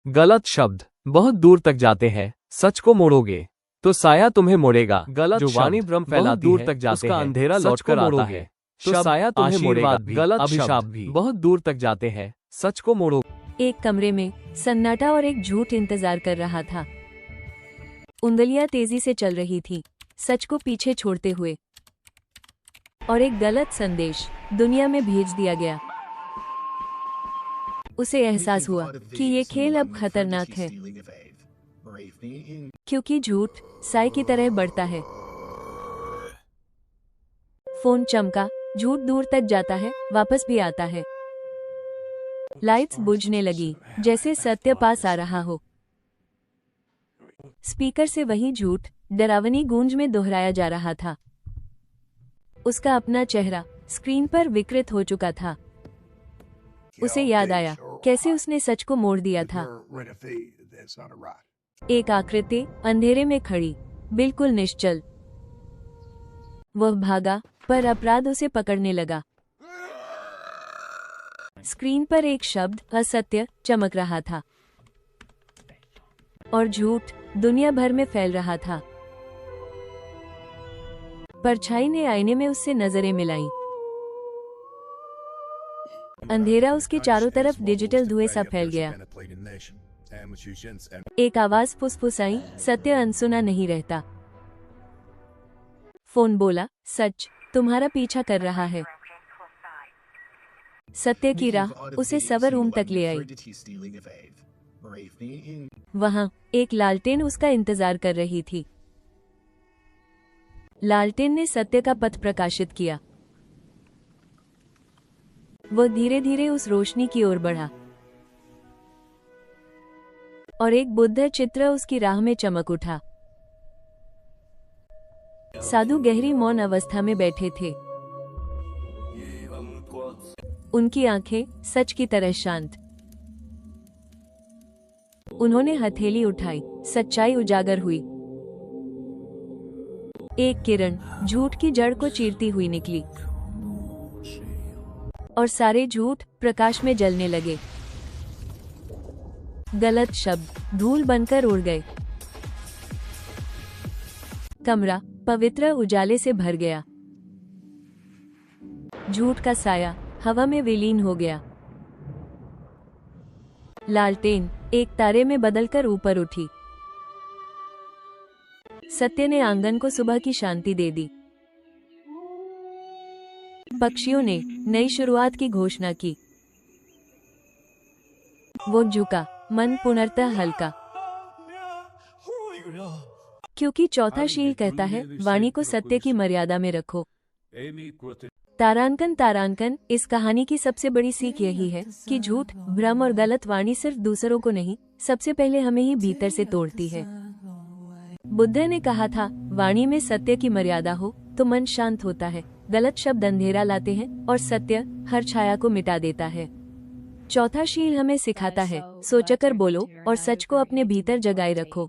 गलत शब्द। बहुत दूर तक जाते हैं, सच को मोड़ोगे तो साया तुम्हें मोड़ेगा। गलत जो वाणी शब्द। भ्रम बहुत फैलाती दूर है, तक जाते उसका हैं, अंधेरा सच लौट को कर आता मोड़ोगे है। तो शब्द, साया तुम्हें मोड़ेगा। आशीर्वाद भी, गलत अभिशाप शब्द। भी। बहुत दूर तक जाते हैं, सच को मोड़ोगे। एक कमरे में सन्नाटा और एक झूठ इंतजार कर रहा था। उंगलियां तेजी से चल रही थी, सच को पीछे छोड़ते हुए, और एक गलत संदेश दुनिया में भेज दिया गया। उसे एहसास हुआ कि ये खेल अब खतरनाक है, क्योंकि झूठ साय की तरह बढ़ता है। फोन चमका, झूठ दूर तक जाता है, वापस भी आता है। लाइट्स बुझने लगी, जैसे सत्य पास आ रहा हो। स्पीकर से वही झूठ डरावनी गूंज में दोहराया जा रहा था। उसका अपना चेहरा स्क्रीन पर विकृत हो चुका था। उसे याद आया कैसे उसने सच को मोड़ दिया था। एक आकृति अंधेरे में खड़ी, बिल्कुल निश्चल। वह भागा, पर अपराध उसे पकड़ने लगा। स्क्रीन पर एक शब्द असत्य चमक रहा था, और झूठ दुनिया भर में फैल रहा था। परछाई ने आईने में उससे नजरें मिलाईं। अंधेरा उसके चारों तरफ डिजिटल धुएं सा फैल गया। एक आवाज फुसफुसाई, सत्य अनसुना नहीं रहता। फोन बोला, सच तुम्हारा पीछा कर रहा है। सत्य की राह उसे सवर रूम तक ले आई। वहां एक लालटेन उसका इंतजार कर रही थी। लालटेन ने सत्य का पथ प्रकाशित किया। वह धीरे धीरे उस रोशनी की ओर बढ़ा, और एक बुद्ध चित्र उसकी राह में चमक उठा। साधु गहरी मौन अवस्था में बैठे थे, उनकी आंखें सच की तरह शांत। उन्होंने हथेली उठाई, सच्चाई उजागर हुई। एक किरण झूठ की जड़ को चीरती हुई निकली, और सारे झूठ प्रकाश में जलने लगे। गलत शब्द धूल बनकर उड़ गए। कमरा पवित्र उजाले से भर गया। झूठ का साया हवा में विलीन हो गया। लालटेन एक तारे में बदलकर ऊपर उठी। सत्य ने आंगन को सुबह की शांति दे दी। पक्षियों ने नई शुरुआत की घोषणा की। वो झुका, मन पुनर्तः हल्का, क्योंकि चौथा शील कहता है, वाणी को सत्य की मर्यादा में रखो। तारांकन तारांकन, इस कहानी की सबसे बड़ी सीख यही है कि झूठ, भ्रम और गलत वाणी सिर्फ दूसरों को नहीं, सबसे पहले हमें ही भीतर से तोड़ती है। बुद्ध ने कहा था, वाणी में सत्य की मर्यादा हो तो मन शांत होता है। गलत शब्द अंधेरा लाते हैं, और सत्य हर छाया को मिटा देता है। चौथा शील हमें सिखाता है, सोचकर बोलो और सच को अपने भीतर जगाए रखो।